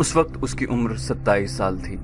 اس وقت اس کی عمر 27 سال تھی۔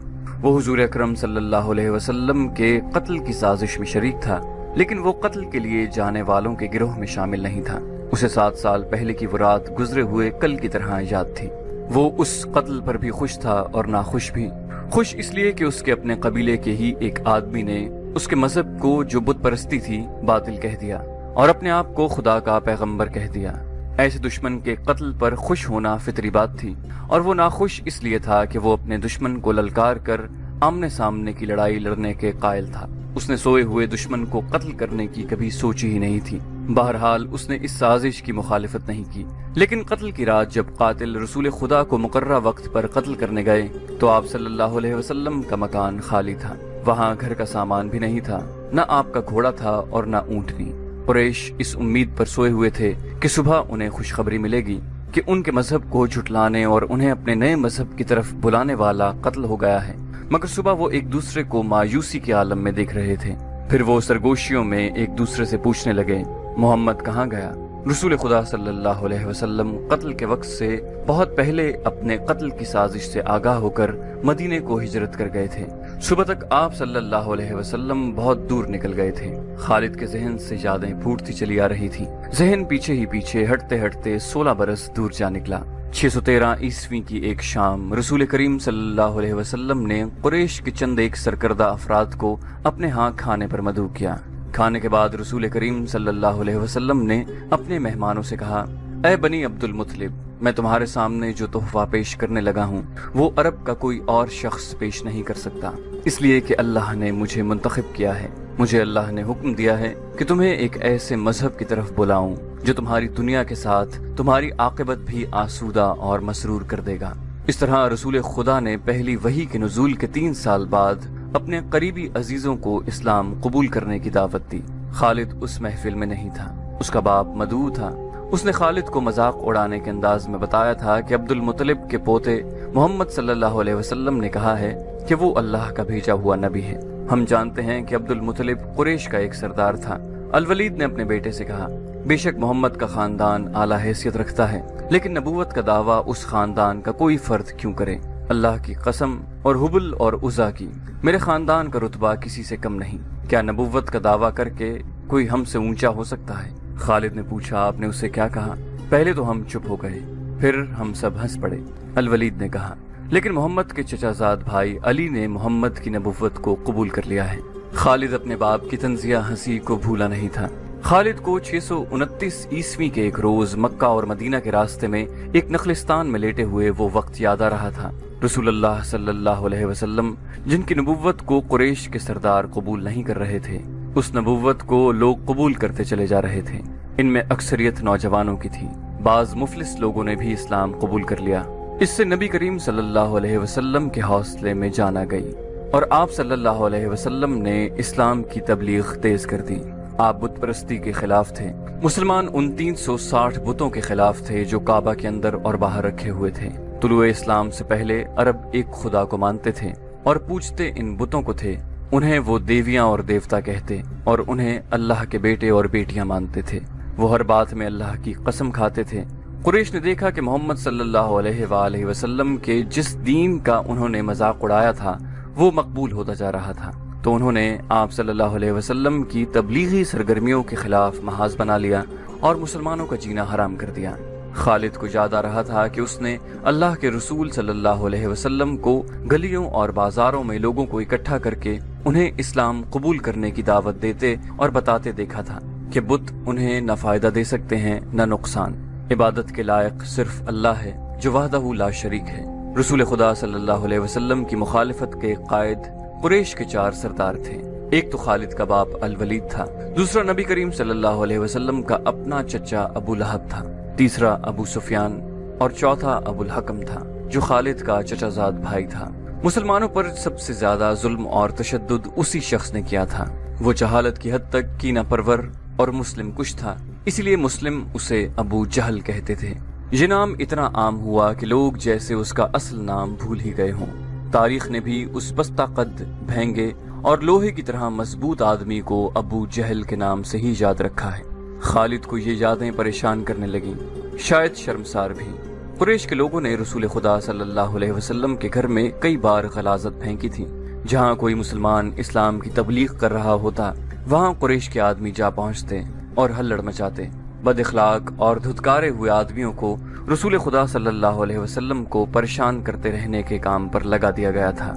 وہ حضور اکرم صلی اللہ علیہ وسلم کے قتل کی سازش میں شریک تھا، لیکن وہ قتل کے لیے جانے والوں کے گروہ میں شامل نہیں تھا۔ اسے 7 سال پہلے کی وہ رات گزرے ہوئے کل کی طرح یاد تھی۔ وہ اس قتل پر بھی خوش تھا اور ناخوش بھی۔ خوش اس لیے کہ اس کے اپنے قبیلے کے ہی ایک آدمی نے اس کے مذہب کو، جو بت پرستی تھی، باطل کہہ دیا اور اپنے آپ کو خدا کا پیغمبر کہہ دیا۔ ایسے دشمن کے قتل پر خوش ہونا فطری بات تھی، اور وہ ناخوش اس لیے تھا کہ وہ اپنے دشمن کو للکار کر آمنے سامنے کی لڑائی لڑنے کے قائل تھا۔ اس نے سوئے ہوئے دشمن کو قتل کرنے کی کبھی سوچی ہی نہیں تھی۔ بہرحال اس نے اس سازش کی مخالفت نہیں کی، لیکن قتل کی رات جب قاتل رسول خدا کو مقررہ وقت پر قتل کرنے گئے تو آپ صلی اللہ علیہ وسلم کا مکان خالی تھا۔ وہاں گھر کا سامان بھی نہیں تھا، نہ آپ کا گھوڑا تھا اور نہ اونٹنی۔ قریش اس امید پر سوئے ہوئے تھے کہ صبح انہیں خوشخبری ملے گی کہ ان کے مذہب کو جھٹلانے اور انہیں اپنے نئے مذہب کی طرف بلانے والا قتل ہو گیا ہے، مگر صبح وہ ایک دوسرے کو مایوسی کے عالم میں دیکھ رہے تھے۔ پھر وہ سرگوشیوں میں ایک دوسرے سے پوچھنے لگے، محمد کہاں گیا؟ رسول خدا صلی اللہ علیہ وسلم قتل کے وقت سے بہت پہلے اپنے قتل کی سازش سے آگاہ ہو کر مدینے کو ہجرت کر گئے تھے۔ صبح تک آپ صلی اللہ علیہ وسلم بہت دور نکل گئے تھے۔ خالد کے ذہن سے یادیں پھوٹتی چلی آ رہی تھی۔ ذہن پیچھے ہی پیچھے ہٹتے ہٹتے 16 برس دور جا نکلا۔ 613 عیسوی کی ایک شام رسول کریم صلی اللہ علیہ وسلم نے قریش کے چند ایک سرکردہ افراد کو اپنے ہاں کھانے پر مدعو کیا۔ کھانے کے بعد رسول کریم صلی اللہ علیہ وسلم نے اپنے مہمانوں سے کہا، اے بنی عبد المطلب، میں تمہارے سامنے جو تحفہ پیش کرنے لگا ہوں وہ عرب کا کوئی اور شخص پیش نہیں کر سکتا، اس لیے کہ اللہ نے مجھے منتخب کیا ہے۔ مجھے اللہ نے حکم دیا ہے کہ تمہیں ایک ایسے مذہب کی طرف بلاؤں جو تمہاری دنیا کے ساتھ تمہاری عاقبت بھی آسودہ اور مسرور کر دے گا۔ اس طرح رسول خدا نے پہلی وحی کے نزول کے 3 سال بعد اپنے قریبی عزیزوں کو اسلام قبول کرنے کی دعوت دی۔ خالد اس محفل میں نہیں تھا، اس کا باپ مدعو تھا۔ اس نے خالد کو مذاق اڑانے کے انداز میں بتایا تھا کہ عبد المطلب کے پوتے محمد صلی اللہ علیہ وسلم نے کہا ہے کہ وہ اللہ کا بھیجا ہوا نبی ہے۔ ہم جانتے ہیں کہ عبد المطلب قریش کا ایک سردار تھا۔ الولید نے اپنے بیٹے سے کہا، بے شک محمد کا خاندان اعلیٰ حیثیت رکھتا ہے، لیکن نبوت کا دعویٰ اس خاندان کا کوئی فرد کیوں کرے؟ اللہ کی قسم اور حبل اور عزا کی، میرے خاندان کا رتبہ کسی سے کم نہیں۔ کیا نبوت کا دعویٰ کر کے کوئی ہم سے اونچا ہو سکتا ہے؟ خالد نے پوچھا، آپ نے اسے کیا کہا؟ پہلے تو ہم چپ ہو گئے، پھر ہم سب ہنس پڑے۔ الولید نے کہا، لیکن محمد کے چچا زاد بھائی علی نے محمد کی نبوت کو قبول کر لیا ہے۔ خالد اپنے باپ کی طنزیہ ہنسی کو بھولا نہیں تھا۔ خالد کو 629 عیسوی کے ایک روز مکہ اور مدینہ کے راستے میں ایک نخلستان میں لیٹے ہوئے وہ وقت یاد آ رہا تھا۔ رسول اللہ صلی اللہ علیہ وسلم جن کی نبوت کو قریش کے سردار قبول نہیں کر رہے تھے، اس نبوت کو لوگ قبول کرتے چلے جا رہے تھے۔ ان میں اکثریت نوجوانوں کی تھی، بعض مفلس لوگوں نے بھی اسلام قبول کر لیا۔ اس سے نبی کریم صلی اللہ علیہ وسلم کے حوصلے میں جان آ گئی اور آپ صلی اللہ علیہ وسلم نے اسلام کی تبلیغ تیز کر دی۔ آپ بت پرستی کے خلاف تھے۔ مسلمان ان 360 بتوں کے خلاف تھے جو کعبہ کے اندر اور باہر رکھے ہوئے تھے۔ طلوع اسلام سے پہلے عرب ایک خدا کو مانتے تھے اور پوجتے ان بتوں کو تھے۔ انہیں وہ دیویاں اور دیوتا کہتے اور انہیں اللہ کے بیٹے اور بیٹیاں مانتے تھے۔ وہ ہر بات میں اللہ کی قسم کھاتے تھے۔ قریش نے دیکھا کہ محمد صلی اللہ علیہ وآلہ وسلم کے جس دین کا انہوں نے مذاق اڑایا تھا وہ مقبول ہوتا جا رہا تھا، تو انہوں نے آپ صلی اللہ علیہ وسلم کی تبلیغی سرگرمیوں کے خلاف محاذ بنا لیا اور مسلمانوں کا جینا حرام کر دیا۔ خالد کو یاد آ رہا تھا کہ اس نے اللہ کے رسول صلی اللہ علیہ وسلم کو گلیوں اور بازاروں میں لوگوں کو اکٹھا کر کے انہیں اسلام قبول کرنے کی دعوت دیتے اور بتاتے دیکھا تھا کہ بت انہیں نہ فائدہ دے سکتے ہیں نہ نقصان۔ عبادت کے لائق صرف اللہ ہے جو وحدہ لا شریک ہے۔ رسول خدا صلی اللہ علیہ وسلم کی مخالفت کے قائد قریش کے 4 سردار تھے۔ ایک تو خالد کا باپ الولید تھا، دوسرا نبی کریم صلی اللہ علیہ وسلم کا اپنا چچا ابو لہب تھا، تیسرا ابو سفیان اور چوتھا ابو الحکم تھا جو خالد کا چچا زاد بھائی تھا۔ مسلمانوں پر سب سے زیادہ ظلم اور تشدد اسی شخص نے کیا تھا۔ وہ جہالت کی حد تک کینہ پرور اور مسلم کش تھا، اسی لیے مسلم اسے ابو جہل کہتے تھے۔ یہ نام اتنا عام ہوا کہ لوگ جیسے اس کا اصل نام بھول ہی گئے ہوں۔ تاریخ نے بھی اس پستہ قد، بھینگے اور لوہے کی طرح مضبوط آدمی کو ابو جہل کے نام سے ہی یاد رکھا ہے۔ خالد کو یہ یادیں پریشان کرنے لگیں، شاید شرمسار بھی۔ قریش کے لوگوں نے رسول خدا صلی اللہ علیہ وسلم کے گھر میں کئی بار غلاظت پھینکی تھی۔ جہاں کوئی مسلمان اسلام کی تبلیغ کر رہا ہوتا وہاں قریش کے آدمی جا پہنچتے اور ہلڑ مچاتے۔ بد اخلاق اور دھتکارے ہوئے آدمیوں کو رسول خدا صلی اللہ علیہ وسلم کو پریشان کرتے رہنے کے کام پر لگا دیا گیا تھا۔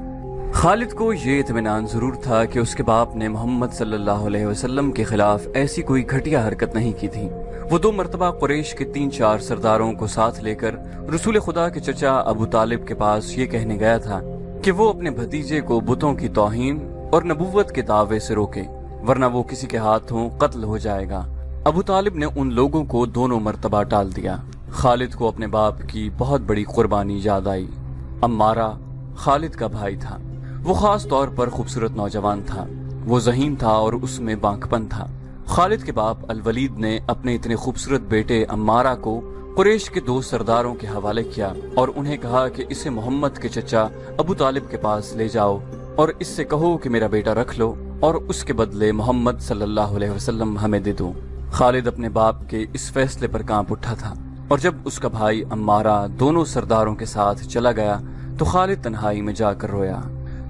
خالد کو یہ اطمینان ضرور تھا کہ اس کے باپ نے محمد صلی اللہ علیہ وسلم کے خلاف ایسی کوئی گھٹیا حرکت نہیں کی تھی۔ وہ 2 مرتبہ قریش کے 3-4 سرداروں کو ساتھ لے کر رسول خدا کے چچا ابو طالب کے پاس یہ کہنے گیا تھا کہ وہ اپنے بھتیجے کو بتوں کی توہین اور نبوت کے دعوے سے روکے، ورنہ وہ کسی کے ہاتھوں قتل ہو جائے گا۔ ابو طالب نے ان لوگوں کو دونوں مرتبہ ٹال دیا۔ خالد کو اپنے باپ کی بہت بڑی قربانی یاد آئی۔ عمارہ خالد کا بھائی تھا۔ وہ خاص طور پر خوبصورت نوجوان تھا۔ وہ ذہین تھا اور اس میں بانک پن تھا۔ خالد کے باپ الولید نے اپنے اتنے خوبصورت بیٹے عمارہ کو قریش کے 2 سرداروں کے حوالے کیا اور انہیں کہا کہ اسے محمد کے چچا ابو طالب کے پاس لے جاؤ اور اس سے کہو کہ میرا بیٹا رکھ لو اور اس کے بدلے محمد صلی اللہ علیہ وسلم ہمیں دے دو۔ خالد اپنے باپ کے اس فیصلے پر کانپ اٹھا تھا، اور جب اس کا بھائی عمارہ دونوں سرداروں کے ساتھ چلا گیا تو خالد تنہائی میں جا کر رویا۔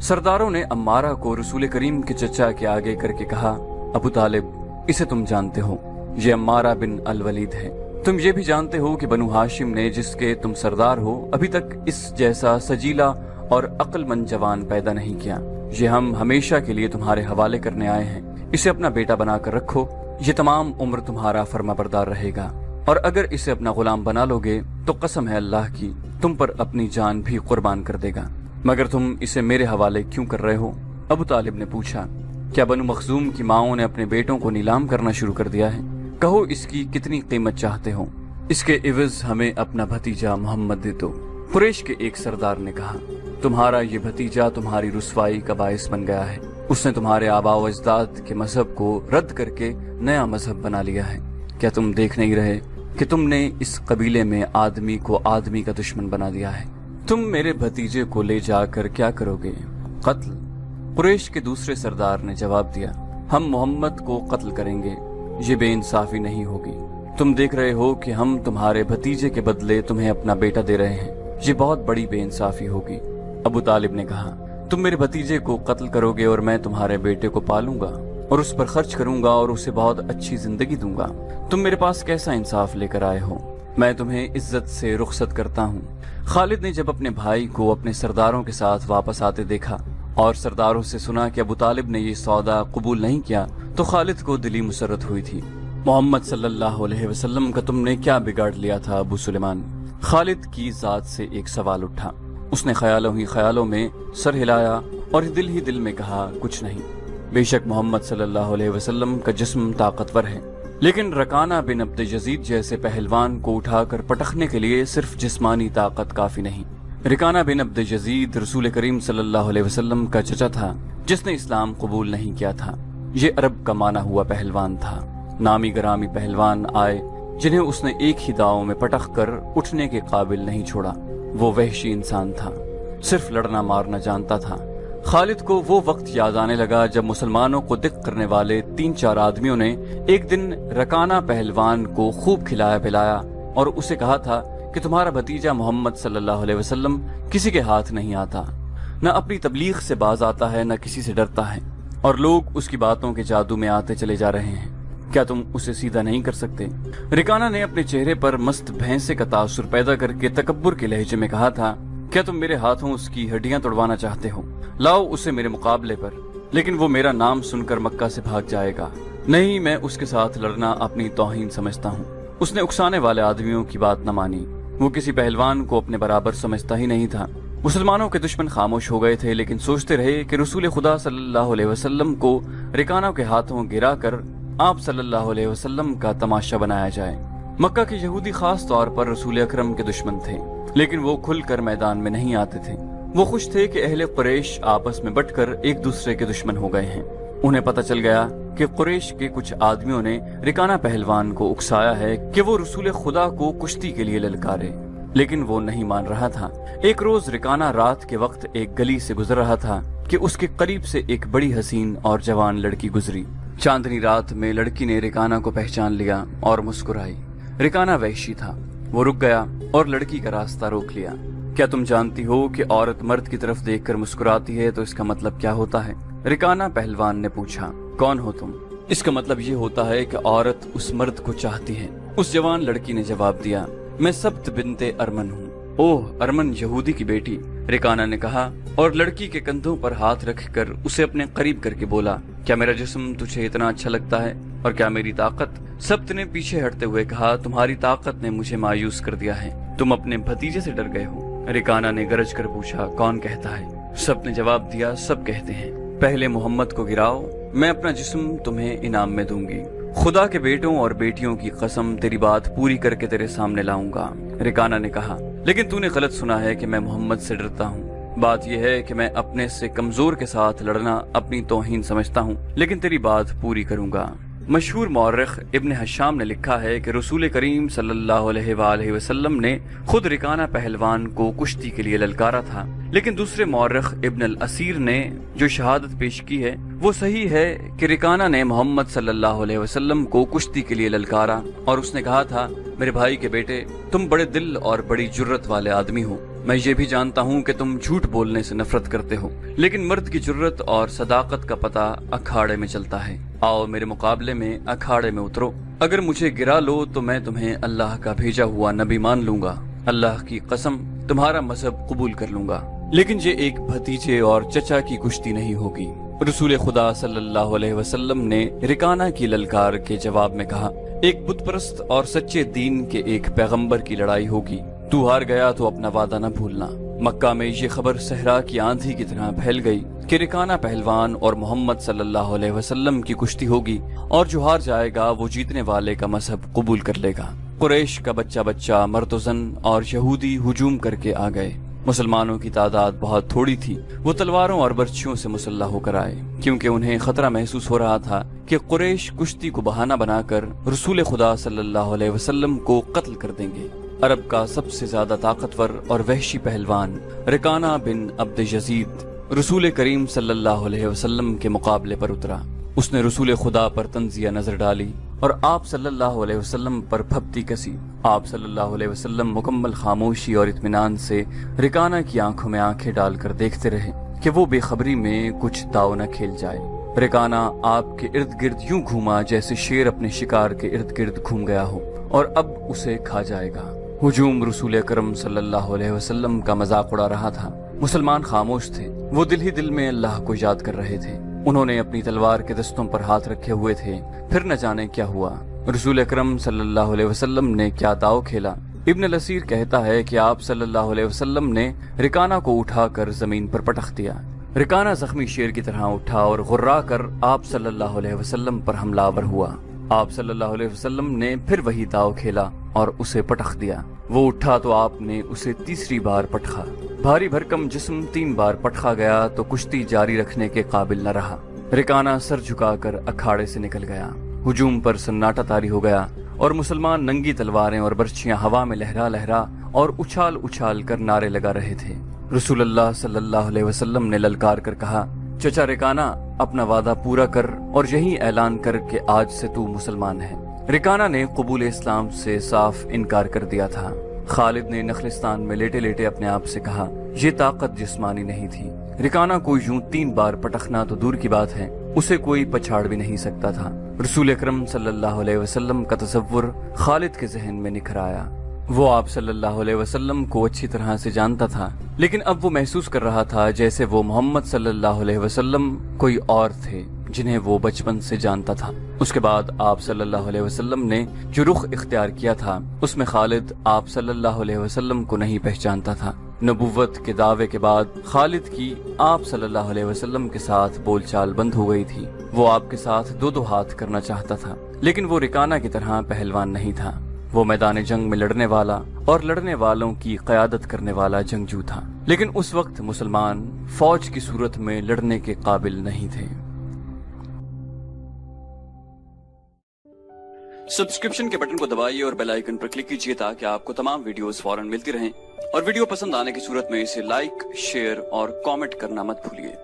سرداروں نے عمارہ کو رسول کریم کے چچا کے آگے کر کے کہا، ابو طالب، اسے تم جانتے ہو، یہ عمارہ بن الولید ہے۔ تم یہ بھی جانتے ہو کہ بنو ہاشم نے، جس کے تم سردار ہو، ابھی تک اس جیسا سجیلا اور عقل مند جوان پیدا نہیں کیا۔ یہ ہم ہمیشہ کے لیے تمہارے حوالے کرنے آئے ہیں۔ اسے اپنا بیٹا بنا کر رکھو، یہ تمام عمر تمہارا فرما بردار رہے گا، اور اگر اسے اپنا غلام بنا لو گے تو قسم ہے اللہ کی تم پر اپنی جان بھی قربان کر دے گا۔ مگر تم اسے میرے حوالے کیوں کر رہے ہو؟ ابو طالب نے پوچھا، کیا بنو مخزوم کی ماؤں نے اپنے بیٹوں کو نیلام کرنا شروع کر دیا ہے؟ کہو اس کی کتنی قیمت چاہتے ہو، اس کے عوض ہمیں اپنا بھتیجا محمد دے دو۔ قریش کے ایک سردار نے کہا، تمہارا یہ بھتیجا تمہاری رسوائی کا باعث بن گیا ہے۔ اس نے تمہارے آباء و اجداد کے مذہب کو رد کر کے نیا مذہب بنا لیا ہے۔ کیا تم دیکھ نہیں رہے کہ تم نے اس قبیلے میں آدمی کو آدمی کا دشمن بنا دیا ہے؟ تم میرے بھتیجے کو لے جا کر کیا کرو گے؟ قتل؟ قریش کے دوسرے سردار نے جواب دیا، ہم محمد کو قتل کریں گے، یہ بے انصافی نہیں ہوگی۔ تم دیکھ رہے ہو کہ ہم تمہارے بھتیجے کے بدلے تمہیں اپنا بیٹا دے رہے ہیں، یہ بہت بڑی بے انصافی ہوگی۔ ابو طالب نے کہا، تم میرے بھتیجے کو قتل کرو گے اور میں تمہارے بیٹے کو پالوں گا اور اس پر خرچ کروں گا اور اسے بہت اچھی زندگی دوں گا۔ تم میرے پاس کیسا انصاف لے کر آئے ہو؟ میں تمہیں عزت سے رخصت کرتا ہوں۔ خالد نے جب اپنے بھائی کو اپنے سرداروں کے ساتھ واپس آتے دیکھا اور سرداروں سے سنا کہ ابو طالب نے یہ سودا قبول نہیں کیا تو خالد کو دلی مسرت ہوئی تھی۔ محمد صلی اللہ علیہ وسلم کا تم نے کیا بگاڑ لیا تھا ابو سلیمان؟ خالد کی ذات سے ایک سوال اٹھا۔ اس نے خیالوں ہی خیالوں میں سر ہلایا اور دل ہی دل میں کہا، کچھ نہیں۔ بے شک محمد صلی اللہ علیہ وسلم کا جسم طاقتور ہے، لیکن رکانہ بن عبد یزید جیسے پہلوان کو اٹھا کر پٹخنے کے لیے صرف جسمانی طاقت کافی نہیں۔ رکانہ بن عبد یزید رسول کریم صلی اللہ علیہ وسلم کا چچا تھا، جس نے اسلام قبول نہیں کیا تھا۔ یہ عرب کا مانا ہوا پہلوان تھا۔ نامی گرامی پہلوان آئے جنہیں اس نے ایک ہی داؤں میں پٹخ کر اٹھنے کے قابل نہیں چھوڑا۔ وہ وحشی انسان تھا، صرف لڑنا مارنا جانتا تھا۔ خالد کو وہ وقت یاد آنے لگا جب مسلمانوں کو دق کرنے والے 3-4 آدمیوں نے ایک دن رکانہ پہلوان کو خوب کھلایا پلایا اور اسے کہا تھا کہ تمہارا بھتیجا محمد صلی اللہ علیہ وسلم کسی کے ہاتھ نہیں آتا، نہ اپنی تبلیغ سے باز آتا ہے، نہ کسی سے ڈرتا ہے، اور لوگ اس کی باتوں کے جادو میں آتے چلے جا رہے ہیں۔ کیا تم اسے سیدھا نہیں کر سکتے؟ رکانہ نے اپنے چہرے پر مست بھینسے کا تاثر پیدا کر کے تکبر کے لہجے میں کہا تھا، کیا تم میرے ہاتھوں اس کی ہڈیاں توڑوانا چاہتے ہو؟ لاؤ اسے میرے مقابلے پر، لیکن وہ میرا نام سن کر مکہ سے بھاگ جائے گا۔ نہیں، میں اس کے ساتھ لڑنا اپنی توہین سمجھتا ہوں۔ اس نے اکسانے والے آدمیوں کی بات نہ مانی۔ وہ کسی پہلوان کو اپنے برابر سمجھتا ہی نہیں تھا۔ مسلمانوں کے دشمن خاموش ہو گئے تھے، لیکن سوچتے رہے کہ رسول خدا صلی اللہ علیہ وسلم کو رکانہ کے ہاتھوں گرا کر آپ صلی اللہ علیہ وسلم کا تماشا بنایا جائے۔ مکہ کے یہودی خاص طور پر رسول اکرم کے دشمن تھے، لیکن وہ کھل کر میدان میں نہیں آتے تھے۔ وہ خوش تھے کہ اہل قریش آپس میں بٹ کر ایک دوسرے کے دشمن ہو گئے ہیں۔ انہیں پتہ چل گیا کہ قریش کے کچھ آدمیوں نے رکانہ پہلوان کو اکسایا ہے کہ وہ رسول خدا کو کشتی کے لیے للکارے، لیکن وہ نہیں مان رہا تھا۔ ایک روز رکانہ رات کے وقت ایک گلی سے گزر رہا تھا کہ اس کے قریب سے ایک بڑی حسین اور جوان لڑکی گزری۔ چاندنی رات میں لڑکی نے رکانہ کو پہچان لیا اور مسکرائی۔ رکانہ وحشی تھا، وہ رک گیا اور لڑکی کا راستہ روک لیا۔ کیا تم جانتی ہو کہ عورت مرد کی طرف دیکھ کر مسکراتی ہے تو اس کا مطلب کیا ہوتا ہے؟ رکانہ پہلوان نے پوچھا۔ کون ہو تم؟ اس کا مطلب یہ ہوتا ہے کہ عورت اس مرد کو چاہتی ہے۔ اس جوان لڑکی نے جواب دیا، میں سبت بنت ارمن ہوں۔ اوہ، ارمن یہودی کی بیٹی، رکانہ نے کہا اور لڑکی کے کندھوں پر ہاتھ رکھ کر اسے اپنے قریب کر کے بولا، کیا میرا جسم تجھے اتنا اچھا لگتا ہے اور کیا میری طاقت؟ سبت نے پیچھے ہٹتے ہوئے کہا، تمہاری طاقت نے مجھے مایوس کر دیا ہے، تم اپنے بھتیجے سے ڈر گئے ہو۔ رکانہ نے گرج کر پوچھا، کون کہتا ہے؟ سبت نے جواب دیا، سب کہتے ہیں، پہلے محمد کو گراؤ، میں اپنا جسم تمہیں انعام میں دوں گی۔ خدا کے بیٹوں اور بیٹیوں کی قسم تیری بات پوری کر کے تیرے سامنے لاؤں گا۔ رکانہ نے کہا، لیکن تو نے غلط سنا ہے کہ میں محمد سے ڈرتا ہوں۔ بات یہ ہے کہ میں اپنے سے کمزور کے ساتھ لڑنا اپنی توہین سمجھتا ہوں، لیکن تیری بات پوری کروں گا۔ مشہور مورخ ابن حشام نے لکھا ہے کہ رسول کریم صلی اللہ علیہ وآلہ وسلم نے خود رکانہ پہلوان کو کشتی کے لیے للکارا تھا، لیکن دوسرے مورخ ابن الاسیر نے جو شہادت پیش کی ہے وہ صحیح ہے کہ رکانہ نے محمد صلی اللہ علیہ وسلم کو کشتی کے لیے للکارا اور اس نے کہا تھا، میرے بھائی کے بیٹے، تم بڑے دل اور بڑی جرت والے آدمی ہو۔ میں یہ بھی جانتا ہوں کہ تم جھوٹ بولنے سے نفرت کرتے ہو، لیکن مرد کی جرت اور صداقت کا پتہ اکھاڑے میں چلتا ہے۔ آؤ میرے مقابلے میں اکھاڑے میں اترو، اگر مجھے گرا لو تو میں تمہیں اللہ کا بھیجا ہوا نبی مان لوں گا، اللہ کی قسم تمہارا مذہب قبول کر لوں گا، لیکن یہ ایک بھتیجے اور چچا کی کشتی نہیں ہوگی۔ رسول خدا صلی اللہ علیہ وسلم نے رکانہ کی للکار کے جواب میں کہا، ایک بت پرست اور سچے دین کے ایک پیغمبر کی لڑائی ہوگی، تو ہار گیا تو اپنا وعدہ نہ بھولنا۔ مکہ میں یہ خبر صحرا کی آندھی کی طرح پھیل گئی کہ رکانہ پہلوان اور محمد صلی اللہ علیہ وسلم کی کشتی ہوگی، اور جو ہار جائے گا وہ جیتنے والے کا مذہب قبول کر لے گا۔ قریش کا بچہ بچہ، مرد و زن اور یہودی ہجوم کر کے آ گئے۔ مسلمانوں کی تعداد بہت تھوڑی تھی، وہ تلواروں اور برچھیوں سے مسلح ہو کر آئے، کیونکہ انہیں خطرہ محسوس ہو رہا تھا کہ قریش کشتی کو بہانہ بنا کر رسول خدا صلی اللہ علیہ وسلم کو قتل کر دیں گے۔ عرب کا سب سے زیادہ طاقتور اور وحشی پہلوان رکانہ بن عبد یزید رسول کریم صلی اللہ علیہ وسلم کے مقابلے پر اترا۔ اس نے رسول خدا پر تنزیہ نظر ڈالی اور آپ صلی اللہ علیہ وسلم پر پھپتی کسی۔ آپ صلی اللہ علیہ وسلم مکمل خاموشی اور اطمینان سے رکانہ کی آنکھوں میں آنکھیں ڈال کر دیکھتے رہے کہ وہ بے خبری میں کچھ داؤ نہ کھیل جائے۔ رکانہ آپ کے ارد گرد یوں گھوما جیسے شیر اپنے شکار کے ارد گرد گھوم گیا ہو اور اب اسے کھا جائے گا۔ ہجوم رسول اکرم صلی اللہ علیہ وسلم کا مذاق اڑا رہا تھا۔ مسلمان خاموش تھے، وہ دل ہی دل میں اللہ کو یاد کر رہے تھے۔ انہوں نے اپنی تلوار کے دستوں پر ہاتھ رکھے ہوئے تھے، پھر نہ جانے کیا ہوا۔ رسول اکرم صلی اللہ علیہ وسلم نے کیا داؤ کھیلا۔ ابن الاسیر کہتا ہے کہ آپ صلی اللہ علیہ وسلم نے رکانہ کو اٹھا کر زمین پر پٹخ دیا۔ رکانہ زخمی شیر کی طرح اٹھا اور غرا کر آپ صلی اللہ علیہ وسلم پر حملہ آور ہوا۔ آپ صلی اللہ علیہ وسلم نے پھر وہی داؤ کھیلا اور اسے پٹخ دیا۔ وہ اٹھا تو آپ نے اسے تیسری بار پٹخا۔ بھاری بھرکم جسم 3 بار پٹخا گیا تو کشتی جاری رکھنے کے قابل نہ رہا۔ رکانہ سر جھکا کر اکھاڑے سے نکل گیا۔ ہجوم پر سناٹا طاری ہو گیا اور مسلمان ننگی تلواریں اور برچھیاں ہوا میں لہرا لہرا اور اچھال اچھال کر نعرے لگا رہے تھے۔ رسول اللہ صلی اللہ علیہ وسلم نے للکار کر کہا، چچا رکانہ، اپنا وعدہ پورا کر اور یہی اعلان کر کہ آج سے تو مسلمان ہے۔ رکانہ نے قبول اسلام سے صاف انکار کر دیا تھا۔ خالد نے نخلستان میں لیٹے لیٹے اپنے آپ سے کہا، یہ طاقت جسمانی نہیں تھی۔ رکانہ کو یوں 3 بار پٹخنا تو دور کی بات ہے، اسے کوئی پچھاڑ بھی نہیں سکتا تھا۔ رسول اکرم صلی اللہ علیہ وسلم کا تصور خالد کے ذہن میں نکھر آیا۔ وہ آپ صلی اللہ علیہ وسلم کو اچھی طرح سے جانتا تھا، لیکن اب وہ محسوس کر رہا تھا جیسے وہ محمد صلی اللہ علیہ وسلم کوئی اور تھے جنہیں وہ بچپن سے جانتا تھا۔ اس کے بعد آپ صلی اللہ علیہ وسلم نے جو رخ اختیار کیا تھا اس میں خالد آپ صلی اللہ علیہ وسلم کو نہیں پہچانتا تھا۔ نبوت کے دعوے کے بعد خالد کی آپ صلی اللہ علیہ وسلم کے ساتھ بول چال بند ہو گئی تھی۔ وہ آپ کے ساتھ 2 ہاتھ کرنا چاہتا تھا، لیکن وہ رکانہ کی طرح پہلوان نہیں تھا۔ وہ میدان جنگ میں لڑنے والا اور لڑنے والوں کی قیادت کرنے والا جنگجو تھا، لیکن اس وقت مسلمان فوج کی صورت میں لڑنے کے قابل نہیں تھے۔ سبسکرپشن کے بٹن کو دبائیے اور بیل آئیکن پر کلک کیجیے تاکہ آپ کو تمام ویڈیوز فوراً ملتی رہیں، اور ویڈیو پسند آنے کی صورت میں اسے لائک، شیئر اور کامنٹ کرنا مت بھولیے۔